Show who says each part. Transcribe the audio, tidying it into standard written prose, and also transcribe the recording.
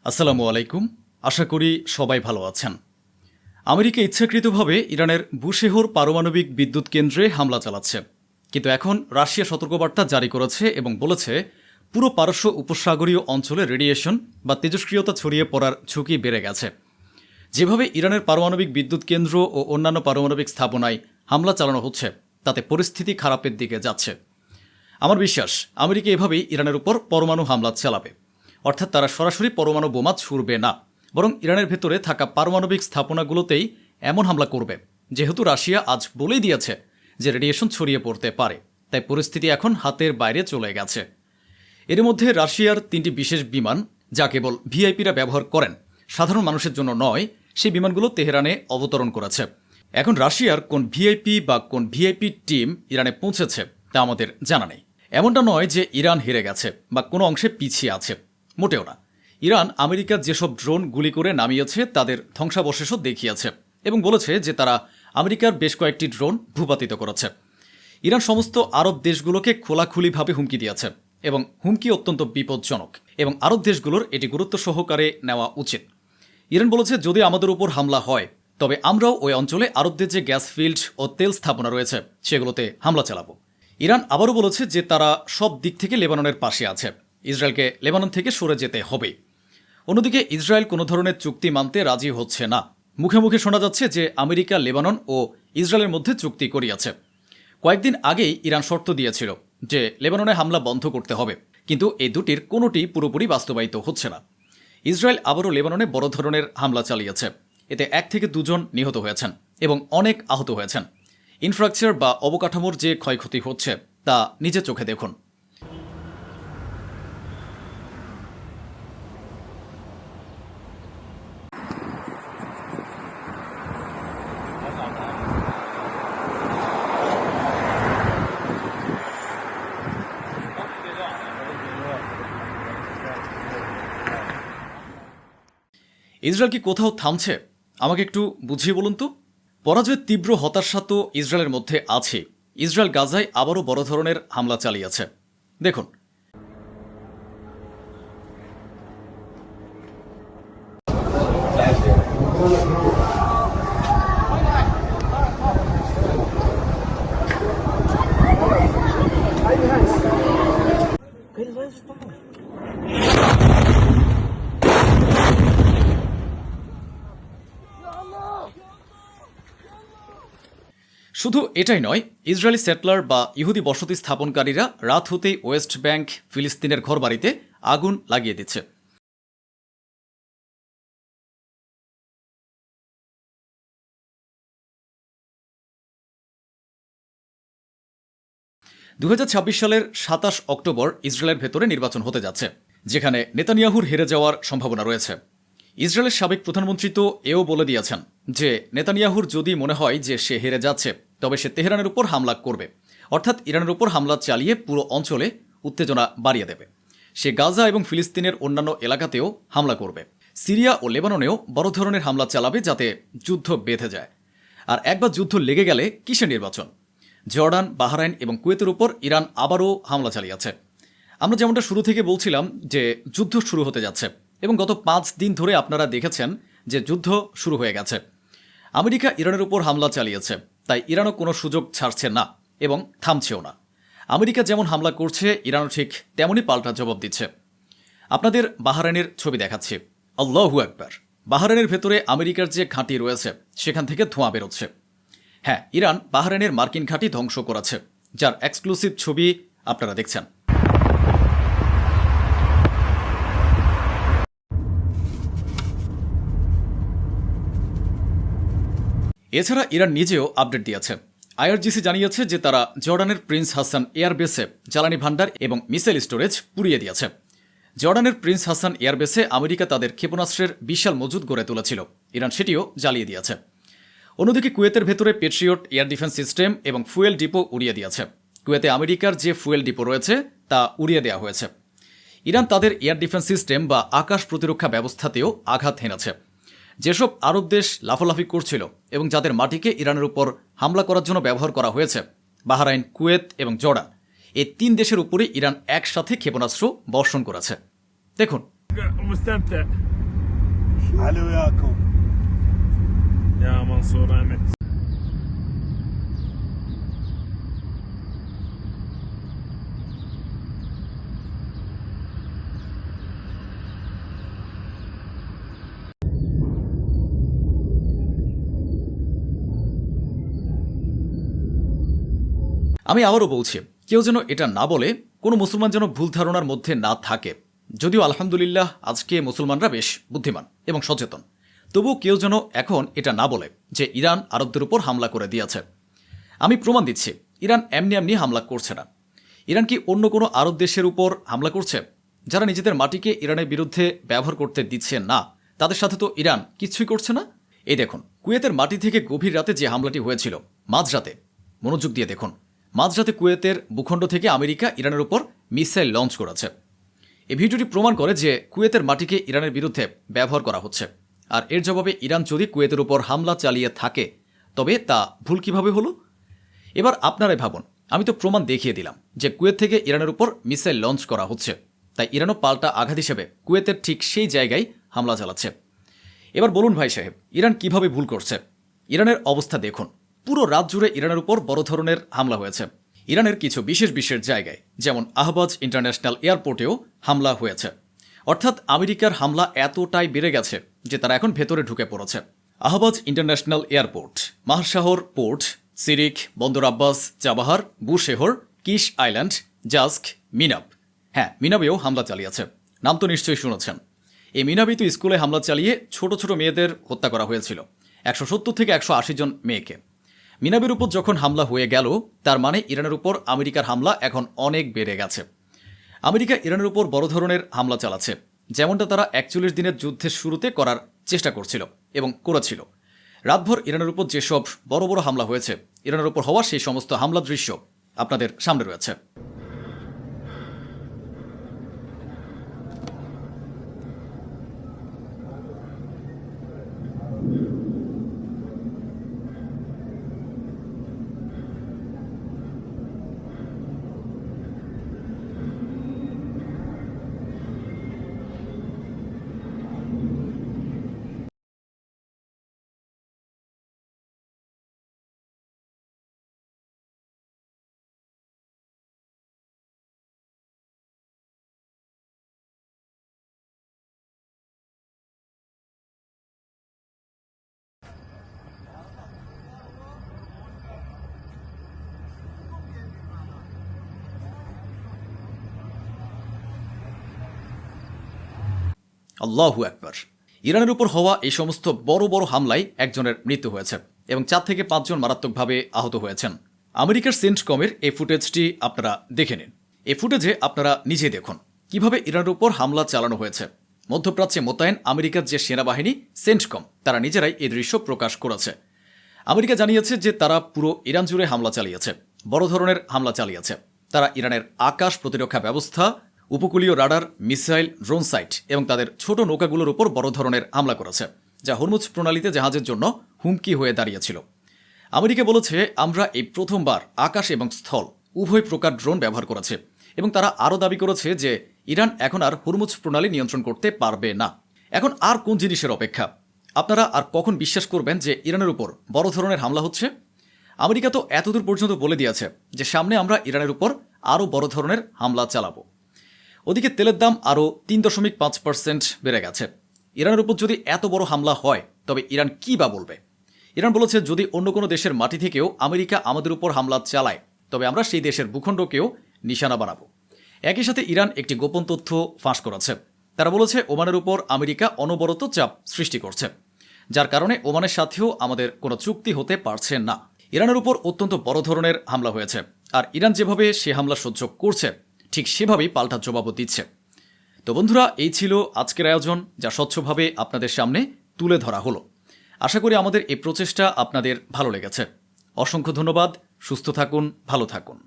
Speaker 1: আসসালামু আলাইকুম। আশা করি সবাই ভালো আছেন। আমেরিকা ইচ্ছাকৃতভাবে ইরানের বুশেহর পারমাণবিক বিদ্যুৎ কেন্দ্রে হামলা চালাচ্ছে, কিন্তু এখন রাশিয়া সতর্কবার্তা জারি করেছে এবং বলেছে পুরো পারস্য উপসাগরীয় অঞ্চলে রেডিয়েশন বা তেজস্ক্রিয়তা ছড়িয়ে পড়ার ঝুঁকি বেড়ে গেছে। যেভাবে ইরানের পারমাণবিক বিদ্যুৎ কেন্দ্র ও অন্যান্য পারমাণবিক স্থাপনায় হামলা চালানো হচ্ছে, তাতে পরিস্থিতি খারাপের দিকে যাচ্ছে। আমার বিশ্বাস আমেরিকা এভাবেই ইরানের উপর পরমাণু হামলা চালাবে, অর্থাৎ তারা সরাসরি পরমাণু বোমা ছুড়বে না, বরং ইরানের ভেতরে থাকা পারমাণবিক স্থাপনাগুলোতেই এমন হামলা করবে। যেহেতু রাশিয়া আজ বলেই দিয়েছে যে রেডিয়েশন ছড়িয়ে পড়তে পারে, তাই পরিস্থিতি এখন হাতের বাইরে চলে গেছে। এর মধ্যে রাশিয়ার 3টি বিশেষ বিমান, যা কেবল ভিআইপিরা ব্যবহার করেন, সাধারণ মানুষের জন্য নয়, সেই বিমানগুলো তেহরানে অবতরণ করেছে। এখন রাশিয়ার কোন ভিআইপি বা কোন ভিআইপি টিম ইরানে পৌঁছেছে তা আমাদের জানা নেই। এমনটা নয় যে ইরান হেরে গেছে বা কোনো অংশে পিছিয়ে আছে, মোটেও না। ইরান আমেরিকার যেসব ড্রোন গুলি করে নামিয়েছে তাদের ধ্বংসাবশেষও দেখিয়েছে এবং বলেছে যে তারা আমেরিকার বেশ কয়েকটি ড্রোন ভূপাতিত করেছে। ইরান সমস্ত আরব দেশগুলোকে খোলাখুলিভাবে হুমকি দিয়েছে এবং হুমকি অত্যন্ত বিপজ্জনক, এবং আরব দেশগুলোর এটি গুরুত্ব সহকারে নেওয়া উচিত। ইরান বলেছে যদি আমাদের উপর হামলা হয় তবে আমরাও ওই অঞ্চলে আরবদের যে গ্যাস ফিল্ড ও তেল স্থাপনা রয়েছে সেগুলোতে হামলা চালাবো। ইরান আবারও বলেছে যে তারা সব দিক থেকে লেবাননের পাশে আছে, ইসরায়েলকে লেবানন থেকে সরে যেতে হবে। অন্যদিকে ইসরায়েল কোনো ধরনের চুক্তি মানতে রাজি হচ্ছে না। মুখে মুখে শোনা যাচ্ছে যে আমেরিকা, লেবানন ও ইসরায়েলের মধ্যে চুক্তি করিয়াছে। কয়েকদিন আগেই ইরান শর্ত দিয়েছিল যে লেবাননে হামলা বন্ধ করতে হবে, কিন্তু এই দুটির কোনোটি পুরোপুরি বাস্তবায়িত হচ্ছে না। ইসরায়েল আবারও লেবাননে বড় ধরনের হামলা চালিয়েছে। এতে 1 থেকে 2 জন নিহত হয়েছেন এবং অনেক আহত হয়েছেন। ইনফ্রাস্ট্রাকচার বা অবকাঠামোর যে ক্ষয়ক্ষতি হচ্ছে তা নিজে চোখে দেখুন। ইসরায়েল কি কোথাও থামছে? আমাকে একটু বুঝিয়ে বলুন তো। পরাজয়ের তীব্র হতাশা তো ইসরায়েলের মধ্যে আছে। ইসরায়েল গাজায় আবারও বড় ধরনের হামলা চালিয়েছে। দেখুন, শুধু এটাই নয়, ইসরায়েলি সেটলার বা ইহুদি বসতি স্থাপনকারীরা রাত হতেই ওয়েস্ট ব্যাংক, ফিলিস্তিনের ঘরবাড়িতে আগুন লাগিয়ে দিচ্ছে। দু সালের 27 অক্টোবর ইসরায়েলের ভেতরে নির্বাচন হতে যাচ্ছে, যেখানে নেতানিয়াহুর হেরে যাওয়ার সম্ভাবনা রয়েছে। ইসরায়েলের সাবেক প্রধানমন্ত্রী তো এও বলে দিয়েছেন যে নেতানিয়াহুর যদি মনে হয় যে সে হেরে যাচ্ছে তবে সে তেহরানের উপর হামলা করবে, অর্থাৎ ইরানের উপর হামলা চালিয়ে পুরো অঞ্চলে উত্তেজনা বাড়িয়ে দেবে। সে গাজা এবং ফিলিস্তিনের অন্যান্য এলাকাতেও হামলা করবে। সিরিয়া ও লেবাননেও বড় ধরনের হামলা চালাবে যাতে যুদ্ধ বেঁধে যায়। আর একবার যুদ্ধ লেগে গেলে কিসের নির্বাচন? জর্ডান, বাহরাইন এবং কুয়েতের উপর ইরান আবারও হামলা চালিয়েছে। আমরা যেমনটা শুরু থেকে বলছিলাম যে যুদ্ধ শুরু হতে যাচ্ছে, এবং গত 5 দিন ধরে আপনারা দেখেছেন যে যুদ্ধ শুরু হয়ে গেছে। আমেরিকা ইরানের উপর হামলা চালিয়েছে, তাই ইরানও কোনো সুযোগ ছাড়ছে না এবং থামছেও না। আমেরিকা যেমন হামলা করছে, ইরানও ঠিক তেমনই পাল্টা জবাব দিচ্ছে। আপনাদের বাহরাইনের ছবি দেখাচ্ছি। আল্লাহু আকবার! বাহরাইনের ভেতরে আমেরিকার যে ঘাঁটি রয়েছে সেখান থেকে ধোঁয়া বেরোচ্ছে। হ্যাঁ, ইরান বাহরাইনের মার্কিন ঘাঁটি ধ্বংস করেছে, যার এক্সক্লুসিভ ছবি আপনারা দেখছেন। এছাড়া ইরান নিজেও আপডেট দিয়েছে। আইআরজিসি জানিয়েছে যে তারা জর্ডানের প্রিন্স হাসান এয়ারবেসে জ্বালানি ভান্ডার এবং মিসাইল স্টোরেজ পুড়িয়ে দিয়েছে। জর্ডানের প্রিন্স হাসান এয়ারবেসে আমেরিকা তাদের ক্ষেপণাস্ত্রের বিশাল মজুদ গড়ে তুলেছিল, ইরান সেটিও জ্বালিয়ে দিয়েছে। অন্যদিকে কুয়েতের ভেতরে পেট্রিয়ট এয়ার ডিফেন্স সিস্টেম এবং ফুয়েল ডিপো উড়িয়ে দিয়েছে। কুয়েতে আমেরিকার যে ফুয়েল ডিপো রয়েছে তা উড়িয়ে দেওয়া হয়েছে। ইরান তাদের এয়ার ডিফেন্স সিস্টেম বা আকাশ প্রতিরক্ষা ব্যবস্থাতেও আঘাত হেনেছে। যেসব আরব দেশ লাফালাফি করছিল এবং যাদের মাটিকে ইরানের উপর হামলা করার জন্য ব্যবহার করা হয়েছে, বাহরাইন, কুয়েত এবং জর্ডান, এই 3 দেশের উপরে ইরান একসাথে ক্ষেপণাস্ত্র বর্ষণ করেছে। দেখুন।
Speaker 2: علي وياكم.
Speaker 3: يا منصور أمت.
Speaker 1: আমি আবারও বলছি, কেউ যেন এটা না বলে, কোনো মুসলমান যেন ভুল ধারণার মধ্যে না থাকে। যদিও আলহামদুলিল্লাহ আজকে মুসলমানরা বেশ বুদ্ধিমান এবং সচেতন, তবুও কেউ যেন এখন এটা না বলে যে ইরান আরবদের উপর হামলা করে দিয়েছে। আমি প্রমাণ দিচ্ছি, ইরান এমনি এমনি হামলা করছে না। ইরান কি অন্য কোনো আরব দেশের উপর হামলা করছে? যারা নিজেদের মাটিকে ইরানের বিরুদ্ধে ব্যবহার করতে দিচ্ছে না, তাদের সাথে তো ইরান কিছুই করছে না। এই দেখুন, কুয়েতের মাটি থেকে গভীর রাতে যে হামলাটি হয়েছিল, মাঝরাতে, মনোযোগ দিয়ে দেখুন, মাঝরাতে কুয়েতের ভূখণ্ড থেকে আমেরিকা ইরানের উপর মিসাইল লঞ্চ করেছে। এই ভিডিওটি প্রমাণ করে যে কুয়েতের মাটিকে ইরানের বিরুদ্ধে ব্যবহার করা হচ্ছে। আর এর জবাবে ইরান যদি কুয়েতের উপর হামলা চালিয়ে থাকে, তবে তা ভুল কিভাবে হলো? এবার আপনারাই ভাবুন, আমি তো প্রমাণ দেখিয়ে দিলাম যে কুয়েত থেকে ইরানের উপর মিসাইল লঞ্চ করা হচ্ছে, তাই ইরানও পাল্টা আঘাত হিসেবে কুয়েতের ঠিক সেই জায়গায় হামলা চালাচ্ছে। এবার বলুন ভাই সাহেব, ইরান কিভাবে ভুল করছে? ইরানের অবস্থা দেখুন, পুরো রাত জুড়ে ইরানের উপর বড় ধরনের হামলা হয়েছে। ইরানের কিছু বিশেষ বিশেষ জায়গায়, যেমন আহবাজ ইন্টারন্যাশনাল এয়ারপোর্টেও হামলা হয়েছে। অর্থাৎ আমেরিকার হামলা এতটাই বেড়ে গেছে যে তারা এখন ভেতরে ঢুকে পড়েছে। Ahvaz international airport, Mahshahr port, Sirik, Bandar Abbas, Chabahar, Bushehr, Kish Island, Jask, Minab, হ্যাঁ মিনাবেও হামলা চালিয়েছে। নাম তো নিশ্চয়ই শুনেছেন। এই মিনাবি তো স্কুলে হামলা চালিয়ে ছোট ছোট মেয়েদের হত্যা করা হয়েছিল, 170 থেকে 180 জন মেয়েকে। মিনাবের উপর যখন হামলা হয়ে গেল, তার মানে ইরানের উপর আমেরিকার হামলা এখন অনেক বেড়ে গেছে। আমেরিকা ইরানের উপর বড় ধরনের হামলা চালাচ্ছে, যেমনটা তারা 41 দিনের যুদ্ধের শুরুতে করার চেষ্টা করছিল এবং করেছিল। রাতভর ইরানের উপর যেসব বড় বড় হামলা হয়েছে, ইরানের উপর হওয়া সেই সমস্ত হামলা দৃশ্য আপনাদের সামনে রয়েছে। আল্লাহু আকবার। ইরানের উপর হওয়া এই সমস্ত বড় বড় হামলায় একজনের মৃত্যু হয়েছে এবং 4 থেকে 5 জন মারাত্মকভাবে আহত হয়েছেন। আমেরিকার সেন্টকমের এই ফুটেজটি আপনারা দেখে নিন। এই ফুটেজে আপনারা নিজে দেখুন কিভাবে ইরানের উপর হামলা চালানো হয়েছে। মধ্যপ্রাচ্যে মোতায়েন আমেরিকার যে সেনাবাহিনী সেন্টকম, তারা নিজেরাই এই দৃশ্য প্রকাশ করেছে। আমেরিকা জানিয়েছে যে তারা পুরো ইরান জুড়ে হামলা চালিয়েছে, বড় ধরনের হামলা চালিয়েছে। তারা ইরানের আকাশ প্রতিরক্ষা ব্যবস্থা, উপকূলীয় রাডার, মিসাইল, ড্রোন সাইট এবং তাদের ছোট নৌকাগুলোর উপর বড় ধরনের হামলা করেছে, যা হরমুজ প্রণালীতে জাহাজের জন্য হুমকি হয়ে দাঁড়িয়েছিল। আমেরিকা বলেছে, আমরা এই প্রথমবার আকাশ এবং স্থল উভয় প্রকার ড্রোন ব্যবহার করেছে এবং তারা আরও দাবি করেছে যে ইরান এখন আর হরমুজ প্রণালী নিয়ন্ত্রণ করতে পারবে না। এখন আর কোন জিনিসের অপেক্ষা? আপনারা আর কখন বিশ্বাস করবেন যে ইরানের উপর বড় ধরনের হামলা হচ্ছে? আমেরিকা তো এতদূর পর্যন্ত বলে দিয়েছে যে সামনে আমরা ইরানের উপর আরও বড় ধরনের হামলা চালাবো। ওদিকে তেলের দাম আরও 3.5% বেড়ে গেছে। ইরানের উপর যদি এত বড় হামলা হয়, তবে ইরান কী বা বলবে? ইরান বলেছে, যদি অন্য কোনো দেশের মাটি থেকেও আমেরিকা আমাদের উপর হামলা চালায়, তবে আমরা সেই দেশের ভূখণ্ডকেও নিশানা বানাবো। একই সাথে ইরান একটি গোপন তথ্য ফাঁস করেছে। তারা বলেছে, ওমানের উপর আমেরিকা অনবরত চাপ সৃষ্টি করছে, যার কারণে ওমানের সাথেও আমাদের কোনো চুক্তি হতে পারছে না। ইরানের উপর অত্যন্ত বড় ধরনের হামলা হয়েছে, আর ইরান যেভাবে সে হামলা সহ্য করছে, ঠিক সেভাবেই পাল্টা জবাবও দিচ্ছে। তো বন্ধুরা, এই ছিল আজকের আয়োজন, যা স্বচ্ছভাবে আপনাদের সামনে তুলে ধরা হলো। আশা করি আমাদের এই প্রচেষ্টা আপনাদের ভালো লেগেছে। অসংখ্য ধন্যবাদ। সুস্থ থাকুন, ভালো থাকুন।